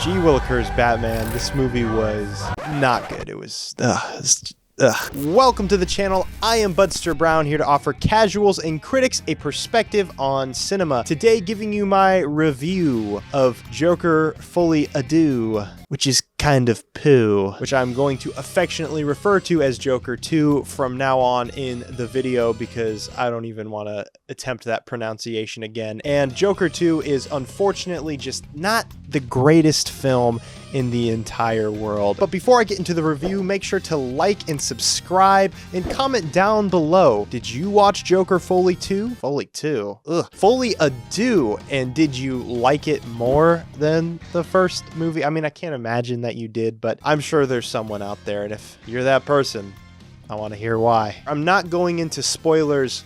Gee Willikers Batman, this movie was not good. It was, Welcome to the channel. I am BudsterBrown, here to offer casuals and critics a perspective on cinema. Today, giving you my review of Joker Folie, Deux, which is kind of poo, which I'm going to affectionately refer to as Joker 2 from now on in the video because I don't even want to attempt that pronunciation again. And Joker 2 is unfortunately just not the greatest film in the entire world. But before I get into the review, make sure to like and subscribe and comment down below. Did you watch Joker Folie 2? Folie 2? Ugh. Folie, Deux, and did you like it more than the first movie? I mean, I can't imagine that you did, but I'm sure there's someone out there, and if you're that person, I want to hear why. I'm not going into spoilers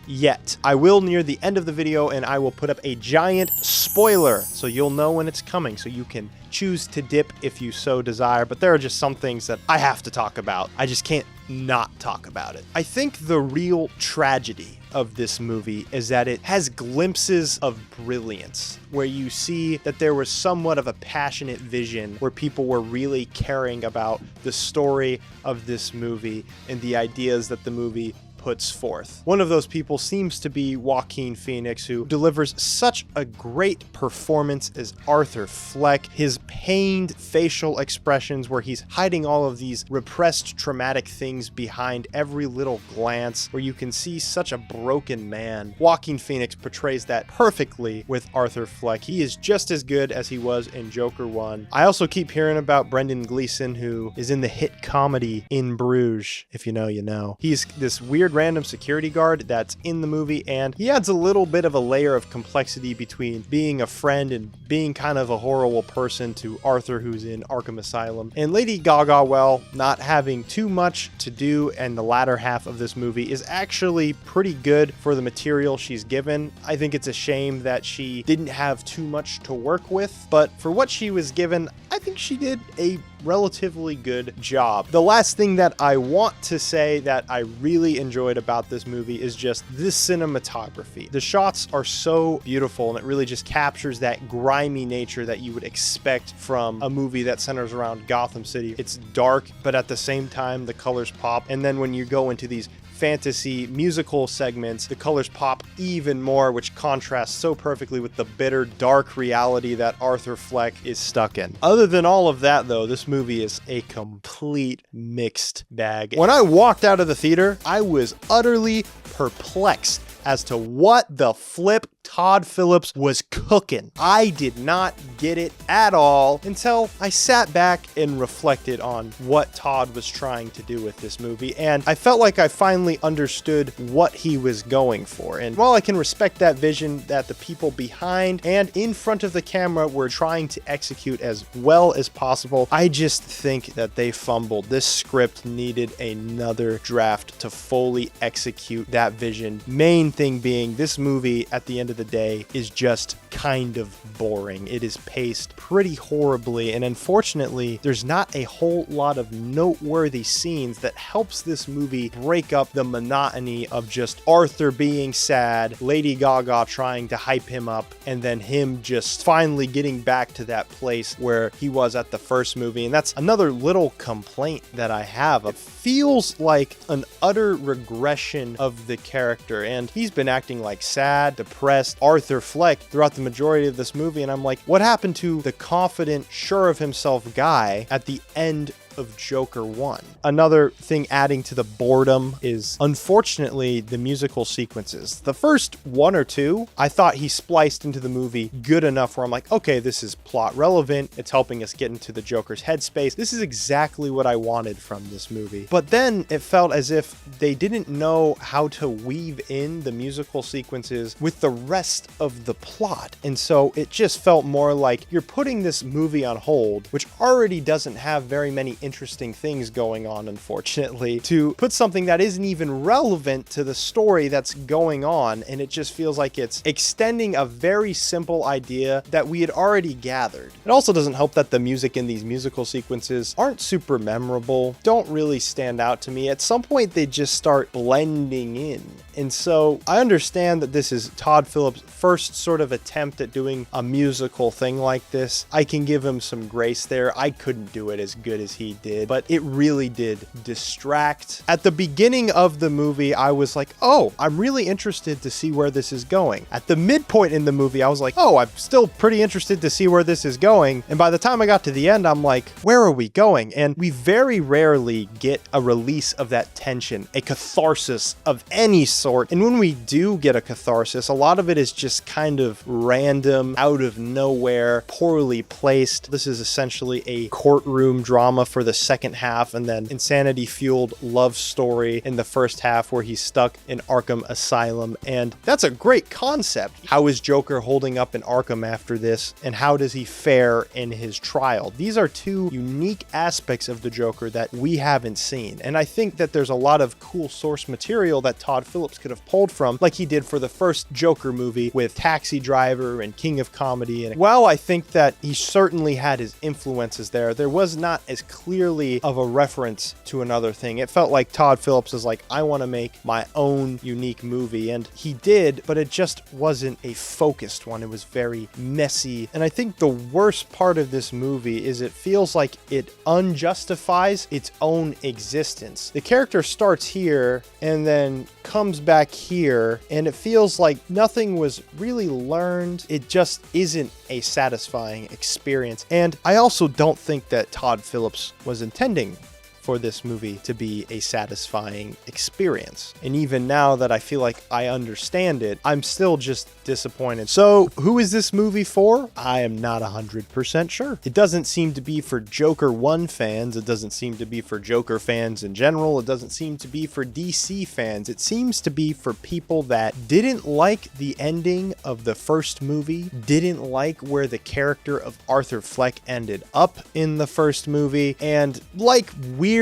yet. I will near the end of the video, and I will put up a giant spoiler so you'll know when it's coming, so you can choose to dip if you so desire. But there are just some things that I have to talk about. I just can't not talk about it. I think the real tragedy of this movie is that it has glimpses of brilliance, where you see that there was somewhat of a passionate vision where people were really caring about the story of this movie and the ideas that the movie puts forth. One of those people seems to be Joaquin Phoenix, who delivers such a great performance as Arthur Fleck. His pained facial expressions where he's hiding all of these repressed traumatic things behind every little glance, where you can see such a broken man. Joaquin Phoenix portrays that perfectly with Arthur Fleck. He is just as good as he was in Joker 1. I also keep hearing about Brendan Gleeson, who is in the hit comedy In Bruges. If you know, you know. He's this weird random security guard that's in the movie, and he adds a little bit of a layer of complexity between being a friend and being kind of a horrible person to Arthur, who's in Arkham Asylum. And Lady Gaga, well, not having too much to do in the latter half of this movie, is actually pretty good for the material she's given. I think it's a shame that she didn't have too much to work with, but for what she was given, I think she did a relatively good job. The last thing that I want to say that I really enjoyed about this movie is just this cinematography. The shots are so beautiful, and it really just captures that grimy nature that you would expect from a movie that centers around Gotham City. It's dark, but at the same time, the colors pop. And then when you go into these fantasy musical segments, the colors pop even more, which contrasts so perfectly with the bitter, dark reality that Arthur Fleck is stuck in. Other than all of that, though, this movie is a complete mixed bag. When I walked out of the theater, I was utterly perplexed as to what the flip Todd Phillips was cooking. I did not get it at all until I sat back and reflected on what Todd was trying to do with this movie, and I felt like I finally understood what he was going for. And while I can respect that vision that the people behind and in front of the camera were trying to execute as well as possible, I just think that they fumbled. This script needed another draft to fully execute that vision. Main thing being, this movie at the end of the day is just kind of boring. It is paced pretty horribly, and unfortunately there's not a whole lot of noteworthy scenes that helps this movie break up the monotony of just Arthur being sad, Lady Gaga trying to hype him up, and then him just finally getting back to that place where he was at the first movie. And that's another little complaint that I have. It feels like an utter regression of the character, and he's been acting like sad, depressed Arthur Fleck throughout the majority of this movie, and I'm like, what happened to the confident, sure of himself guy at the end of Joker 1? Another thing adding to the boredom is, unfortunately, the musical sequences. The first one or two, I thought he spliced into the movie good enough where I'm like, okay, this is plot relevant. It's helping us get into the Joker's headspace. This is exactly what I wanted from this movie. But then it felt as if they didn't know how to weave in the musical sequences with the rest of the plot. And so it just felt more like you're putting this movie on hold, which already doesn't have very many interesting things going on, unfortunately, to put something that isn't even relevant to the story that's going on, and it just feels like it's extending a very simple idea that we had already gathered. It also doesn't help that the music in these musical sequences aren't super memorable, don't really stand out to me. At some point, they just start blending in. And so I understand that this is Todd Phillips' first sort of attempt at doing a musical thing like this. I can give him some grace there. I couldn't do it as good as he did, but it really did distract. At the beginning of the movie, I was like, oh, I'm really interested to see where this is going. At the midpoint in the movie, I was like, oh, I'm still pretty interested to see where this is going. And by the time I got to the end, I'm like, where are we going? And we very rarely get a release of that tension, a catharsis of any sort. And when we do get a catharsis, a lot of it is just kind of random, out of nowhere, poorly placed. This is essentially a courtroom drama for the second half, and then insanity-fueled love story in the first half where he's stuck in Arkham Asylum. And that's a great concept. How is Joker holding up in Arkham after this, and how does he fare in his trial? These are two unique aspects of the Joker that we haven't seen. And I think that there's a lot of cool source material that Todd Phillips could have pulled from, like he did for the first Joker movie with Taxi Driver and King of Comedy. And while I think that he certainly had his influences there, there was not as clearly of a reference to another thing. It felt like Todd Phillips is like, I want to make my own unique movie. And he did, but it just wasn't a focused one. It was very messy. And I think the worst part of this movie is it feels like it unjustifies its own existence. The character starts here and then comes back here, and it feels like nothing was really learned. It just isn't a satisfying experience. And I also don't think that Todd Phillips was intending for this movie to be a satisfying experience. And even now that I feel like I understand it, I'm still just disappointed. So who is this movie for? I am not 100% sure. It doesn't seem to be for Joker 1 fans. It doesn't seem to be for Joker fans in general. It doesn't seem to be for DC fans. It seems to be for people that didn't like the ending of the first movie, didn't like where the character of Arthur Fleck ended up in the first movie, and like weird,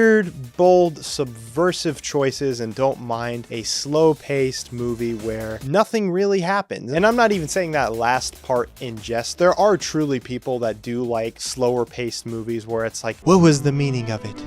bold, subversive choices, and don't mind a slow-paced movie where nothing really happens. And I'm not even saying that last part in jest. There are truly people that do like slower-paced movies where it's like, what was the meaning of it?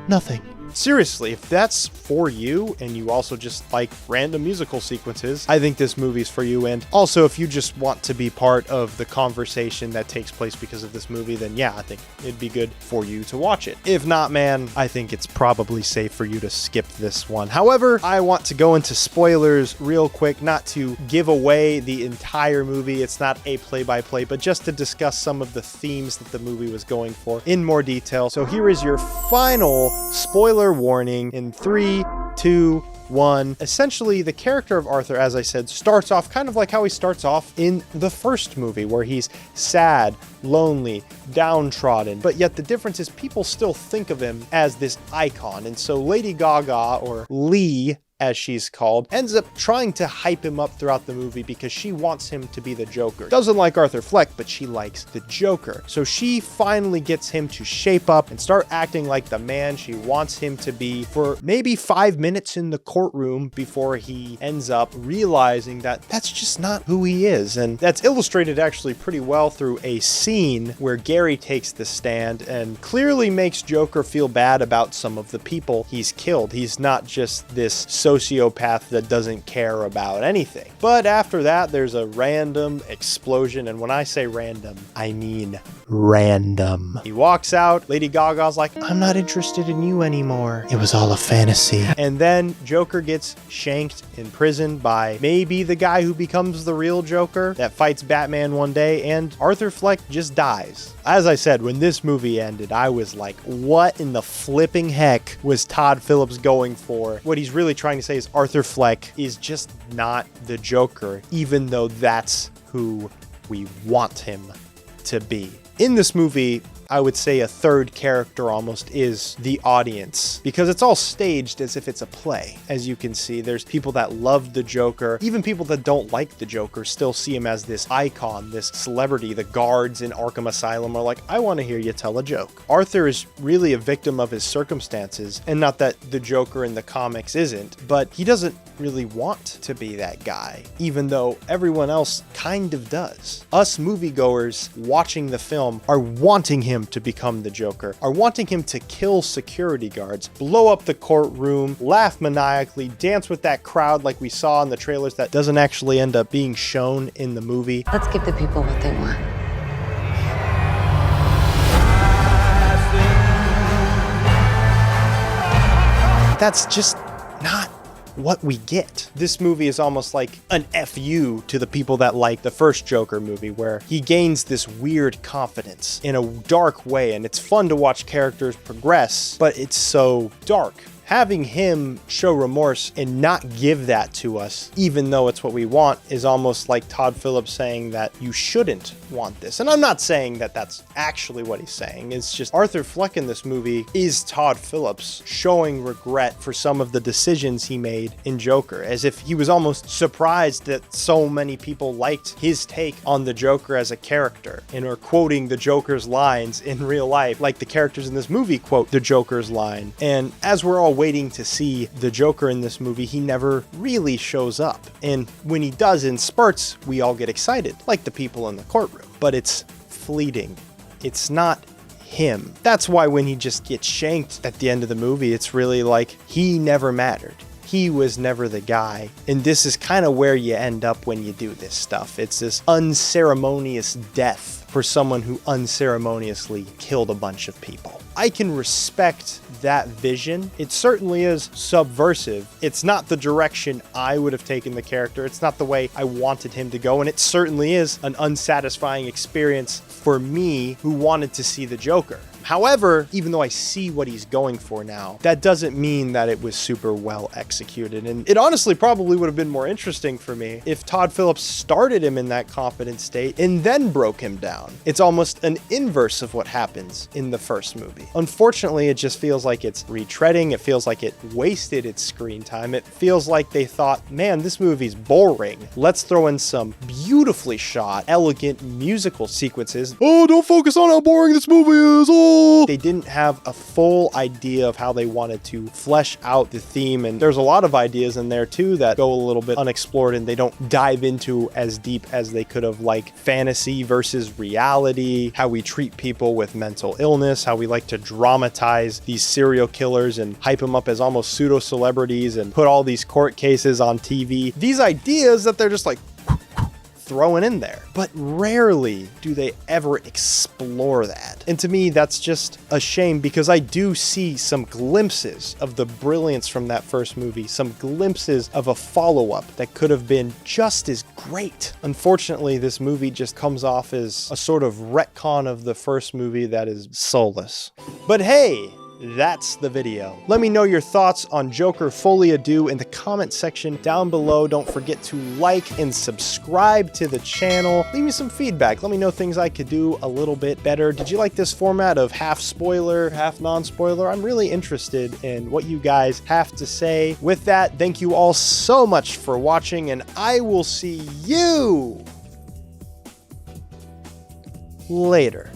Nothing. Seriously, if that's for you and you also just like random musical sequences, I think this movie's for you. And also, if you just want to be part of the conversation that takes place because of this movie, then yeah, I think it'd be good for you to watch it. If not, man, I think it's probably safe for you to skip this one. However, I want to go into spoilers real quick, not to give away the entire movie. It's not a play-by-play, but just to discuss some of the themes that the movie was going for in more detail. So here is your final spoiler warning in 3, 2, 1. Essentially, the character of Arthur, as I said, starts off kind of like how he starts off in the first movie, where he's sad, lonely, downtrodden, but yet the difference is people still think of him as this icon. And so Lady Gaga, or Lee, as she's called, ends up trying to hype him up throughout the movie because she wants him to be the Joker. Doesn't like Arthur Fleck, but she likes the Joker. So she finally gets him to shape up and start acting like the man she wants him to be for maybe 5 minutes in the courtroom before he ends up realizing that that's just not who he is. And that's illustrated actually pretty well through a scene where Gary takes the stand and clearly makes Joker feel bad about some of the people he's killed. He's not just this sociopath that doesn't care about anything. But after that, there's a random explosion. And when I say random, I mean random. He walks out. Lady Gaga's like, I'm not interested in you anymore. It was all a fantasy. And then Joker gets shanked in prison by maybe the guy who becomes the real Joker that fights Batman one day, and Arthur Fleck just dies. As I said, when this movie ended, I was like, what in the flipping heck was Todd Phillips going for? What he's really trying to say is Arthur Fleck is just not the Joker, even though that's who we want him to be. In this movie, I would say a third character almost is the audience, because it's all staged as if it's a play. As you can see, there's people that love the Joker. Even people that don't like the Joker still see him as this icon, this celebrity. The guards in Arkham Asylum are like, I want to hear you tell a joke. Arthur is really a victim of his circumstances, and not that the Joker in the comics isn't, but he doesn't really want to be that guy, even though everyone else kind of does. Us moviegoers watching the film are wanting him to become the Joker, are wanting him to kill security guards, blow up the courtroom, laugh maniacally, dance with that crowd like we saw in the trailers that doesn't actually end up being shown in the movie. Let's give the people what they want. That's just not what we get. This movie is almost like an FU to the people that like the first Joker movie, where he gains this weird confidence in a dark way, and it's fun to watch characters progress, but it's so dark. Having him show remorse and not give that to us, even though it's what we want, is almost like Todd Phillips saying that you shouldn't want this. And I'm not saying that that's actually what he's saying. It's just Arthur Fleck in this movie is Todd Phillips showing regret for some of the decisions he made in Joker, as if he was almost surprised that so many people liked his take on the Joker as a character and are quoting the Joker's lines in real life, like the characters in this movie quote the Joker's line. And as we're all waiting to see the Joker in this movie, he never really shows up. And when he does in spurts, we all get excited, like the people in the courtroom. But it's fleeting. It's not him. That's why when he just gets shanked at the end of the movie, it's really like he never mattered. He was never the guy. And this is kind of where you end up when you do this stuff. It's this unceremonious death for someone who unceremoniously killed a bunch of people. I can respect that vision. It certainly is subversive. It's not the direction I would have taken the character. It's not the way I wanted him to go. And it certainly is an unsatisfying experience for me who wanted to see the Joker. However, even though I see what he's going for now, that doesn't mean that it was super well executed. And it honestly probably would have been more interesting for me if Todd Phillips started him in that confident state and then broke him down. It's almost an inverse of what happens in the first movie. Unfortunately, it just feels like it's retreading. It feels like it wasted its screen time. It feels like they thought, man, this movie's boring. Let's throw in some beautifully shot, elegant musical sequences. Oh, don't focus on how boring this movie is. Oh. They didn't have a full idea of how they wanted to flesh out the theme, and there's a lot of ideas in there too that go a little bit unexplored and they don't dive into as deep as they could have, like fantasy versus reality, how we treat people with mental illness, how we like to dramatize these serial killers and hype them up as almost pseudo celebrities and put all these court cases on TV. These ideas that they're just like throwing in there, but rarely do they ever explore that. And to me, that's just a shame, because I do see some glimpses of the brilliance from that first movie, some glimpses of a follow-up that could have been just as great. Unfortunately, this movie just comes off as a sort of retcon of the first movie that is soulless. But hey, that's the video. Let me know your thoughts on Joker Folie in the comment section down below. Don't forget to like and subscribe to the channel. Leave me some feedback. Let me know things I could do a little bit better. Did you like this format of half spoiler, half non-spoiler? I'm really interested in what you guys have to say. With that, thank you all so much for watching, and I will see you later.